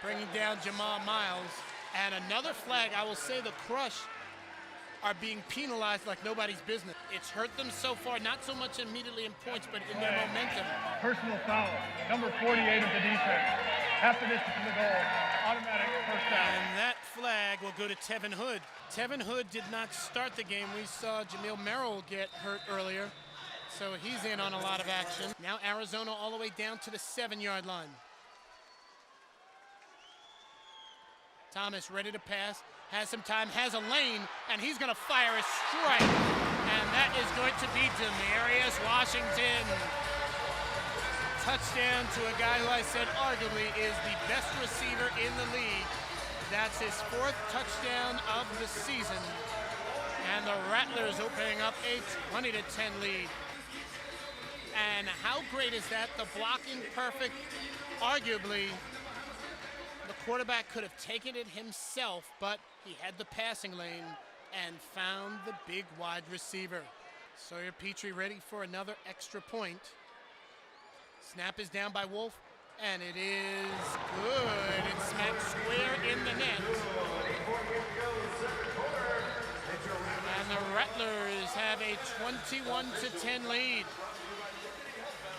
bringing down Jamal Miles. And another flag. I will say the Crush are being penalized like nobody's business. It's hurt them so far, not so much immediately in points, but in their momentum. Personal foul, number 48 of the defense. After this is in the goal, automatic first down. And that flag will go to Tevin Hood. Tevin Hood did not start the game. We saw Jamil Merrill get hurt earlier, so he's in on a lot of action. Now Arizona all the way down to the 7-yard line. Thomas ready to pass, has some time, has a lane, and he's going to fire a strike. And that is going to be Demarius Washington. Touchdown to a guy who I said arguably is the best receiver in the league. That's his 4th touchdown of the season. And the Rattlers opening up a 20-10 lead. And how great is that? The blocking perfect, arguably. The quarterback could have taken it himself, but he had the passing lane and found the big wide receiver. Sawyer Petrie ready for another extra point. Snap is down by Wolf, and it is good. It's smacked square in the net. And the Rattlers have a 21-10 lead.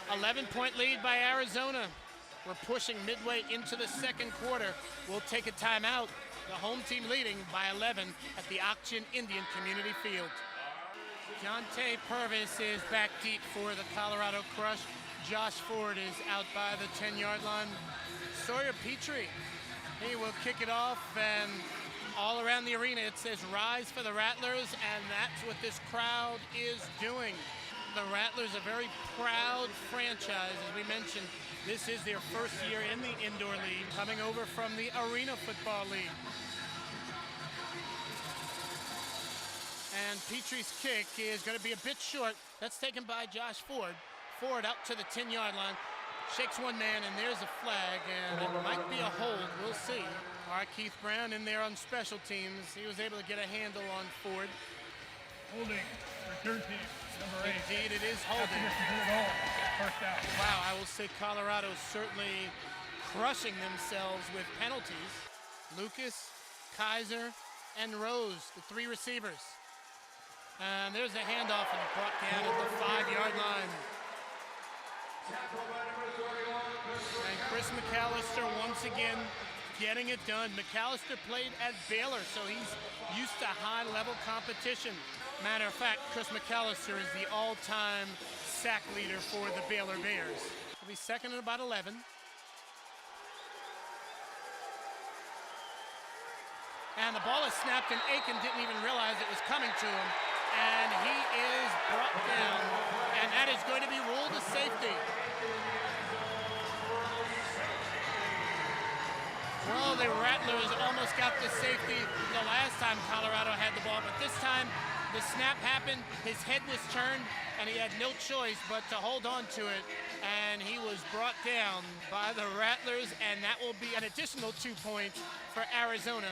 11-point lead by Arizona. We're pushing midway into the second quarter. We'll take a timeout. The home team leading by 11 at the Auction Indian Community Field. Jonte Purvis is back deep for the Colorado Crush. Josh Ford is out by the 10-yard line. Sawyer Petrie, he will kick it off, and all around the arena it says rise for the Rattlers, and that's what this crowd is doing. The Rattlers, a very proud franchise, as we mentioned. This is their first year in the indoor league, coming over from the Arena Football League. And Petrie's kick is going to be a bit short. That's taken by Josh Ford. Ford out to the 10-yard line, shakes one man, and there's a flag, and it might be a hold. We'll see. All right, Keith Brown in there on special teams. He was able to get a handle on Ford. Holding, return team, number 8. Indeed, it is holding. First down. Wow, I will say Colorado certainly crushing themselves with penalties. Lucas, Kaiser, and Rose, the 3 receivers. And there's a handoff and brought down at the 5-yard line. And Chris McAllister once again getting it done. McAllister played at Baylor, so he's used to high-level competition. Matter of fact, Chris McAllister is the all-time sack leader for the Baylor Bears. He'll be second and about 11. And the ball is snapped, and Aiken didn't even realize it was coming to him. And he is brought down, and that is going to be ruled a safety. Well, the Rattlers almost got the safety the last time Colorado had the ball, but this time the snap happened, his head was turned, and he had no choice but to hold on to it, and he was brought down by the Rattlers, and that will be an additional 2 points for Arizona,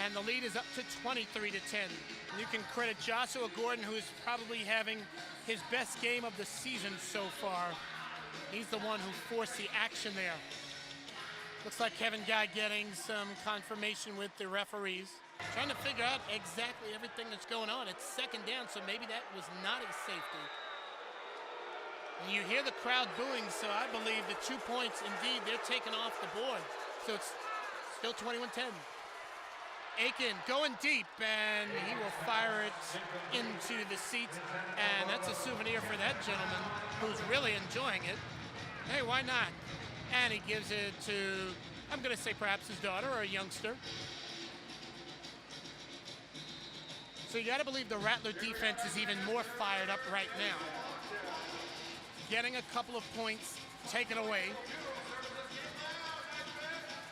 and the lead is up to 23-10. You can credit Joshua Gordon, who is probably having his best game of the season so far. He's the one who forced the action there. Looks like Kevin Guy getting some confirmation with the referees. Trying to figure out exactly everything that's going on. It's second down, so maybe that was not a safety. And you hear the crowd booing, so I believe the 2 points, indeed, they're taken off the board. So it's still 21-10. Aiken going deep, and he will fire it into the seats. And that's a souvenir for that gentleman who's really enjoying it. Hey, why not? And he gives it to, I'm going to say perhaps his daughter or a youngster. So you got to believe the Rattler defense is even more fired up right now. Getting a couple of points taken away.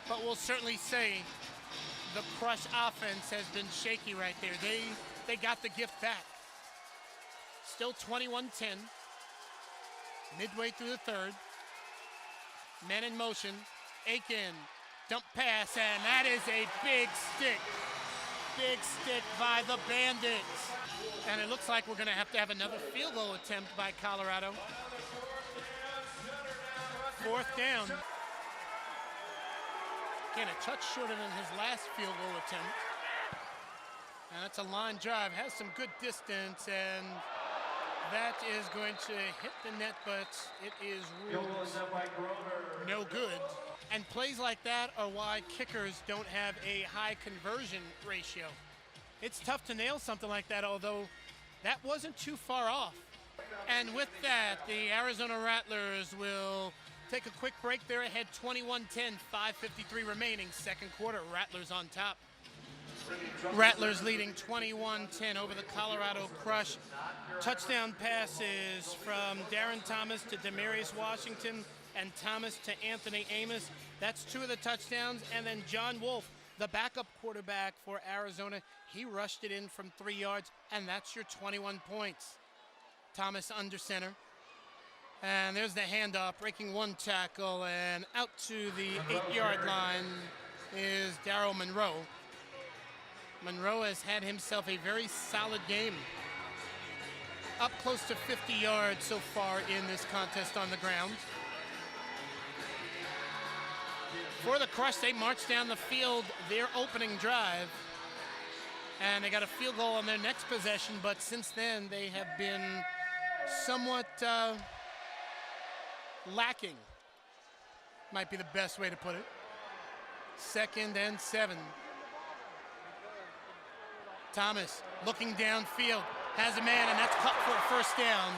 But we'll certainly say the Crush offense has been shaky right there. They got the gift back. Still 21-10. Midway through the third. Men in motion. Aiken, dump pass, and that is a big stick. Big stick by the Bandits. And it looks like we're going to have another field goal attempt by Colorado. Fourth down. Again, a touch shorter than his last field goal attempt. And that's a line drive, has some good distance, and that is going to hit the net, but it is ruled no good. And plays like that are why kickers don't have a high conversion ratio. It's tough to nail something like that, although that wasn't too far off. And with that, the Arizona Rattlers will take a quick break. They're ahead 21-10, 5:53 remaining, second quarter. Rattlers on top. Rattlers leading 21-10 over the Colorado Crush. Touchdown passes from Darren Thomas to Demarius Washington and Thomas to Anthony Amos. That's two of the touchdowns. And then John Wolf, the backup quarterback for Arizona, he rushed it in from 3 yards, and that's your 21 points. Thomas under center. And there's the handoff, breaking one tackle, and out to the 8-yard line is Darryl Monroe. Monroe has had himself a very solid game. Up close to 50 yards so far in this contest on the ground. For the Crush, they marched down the field their opening drive, and they got a field goal on their next possession, but since then they have been somewhat lacking, might be the best way to put it. 2nd and 7. Thomas looking downfield, has a man, and that's cut for a first down.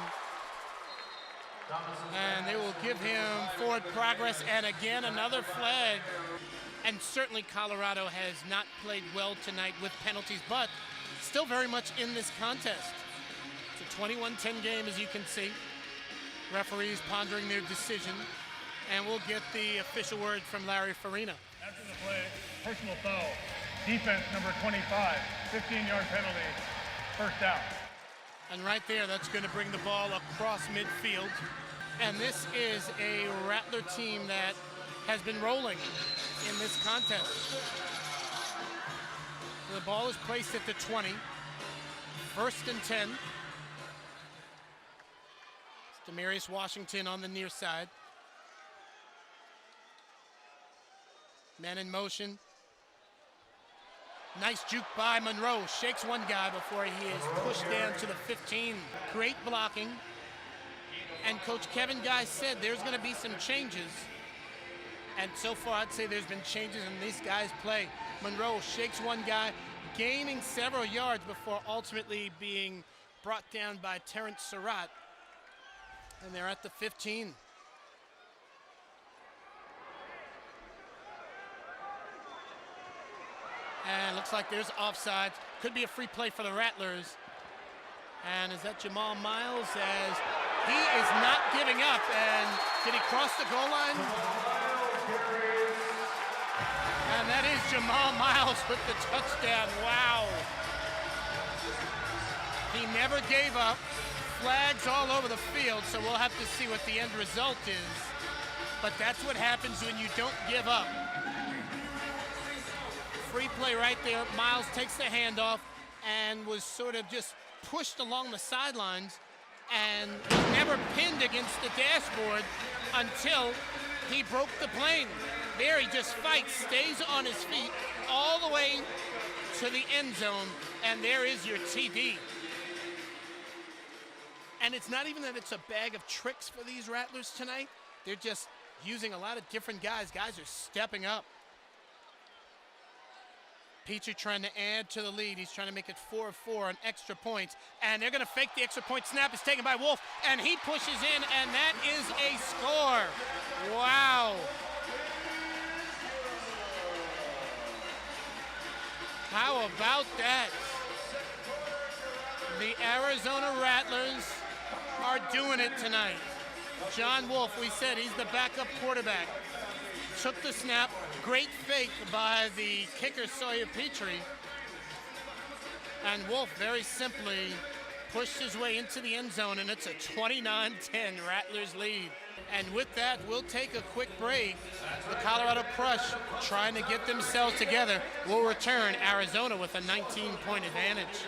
And they will give him forward progress, and again another flag. And certainly Colorado has not played well tonight with penalties, but still very much in this contest. It's a 21-10 game, as you can see. Referees pondering their decision, and we'll get the official word from Larry Farina. After the play, personal foul. Defense number 25, 15-yard penalty, first down. And right there, that's going to bring the ball across midfield. And this is a Rattler team that has been rolling in this contest. The ball is placed at the 20. 1st and 10. It's Demarius Washington on the near side. Man in motion. Nice juke by Monroe. Shakes one guy before he is pushed down to the 15. Great blocking. And Coach Kevin Guy said there's going to be some changes. And so far, I'd say there's been changes in these guys' play. Monroe shakes one guy, gaining several yards before ultimately being brought down by Terrence Surratt. And they're at the 15. And looks like there's offside. Could be a free play for the Rattlers. And is that Jamal Miles? As he is not giving up. And did he cross the goal line? And that is Jamal Miles with the touchdown. Wow. He never gave up. Flags all over the field, so we'll have to see what the end result is. But that's what happens when you don't give up. Free play right there. Miles takes the handoff and was sort of just pushed along the sidelines and was never pinned against the dashboard until he broke the plane. There he just fights, stays on his feet all the way to the end zone, and there is your TD. And it's not even that it's a bag of tricks for these Rattlers tonight. They're just using a lot of different guys. Guys are stepping up. Petrie trying to add to the lead. He's trying to make it 4-4 on extra points. And they're going to fake the extra point. Snap is taken by Wolf, and he pushes in, and that is a score. Wow. How about that? The Arizona Rattlers are doing it tonight. John Wolf, we said he's the backup quarterback. Took the snap. Great fake by the kicker, Sawyer Petrie. And Wolf very simply pushed his way into the end zone, and it's a 29-10 Rattlers lead. And with that, we'll take a quick break. The Colorado Crush trying to get themselves together. We'll return Arizona with a 19-point advantage.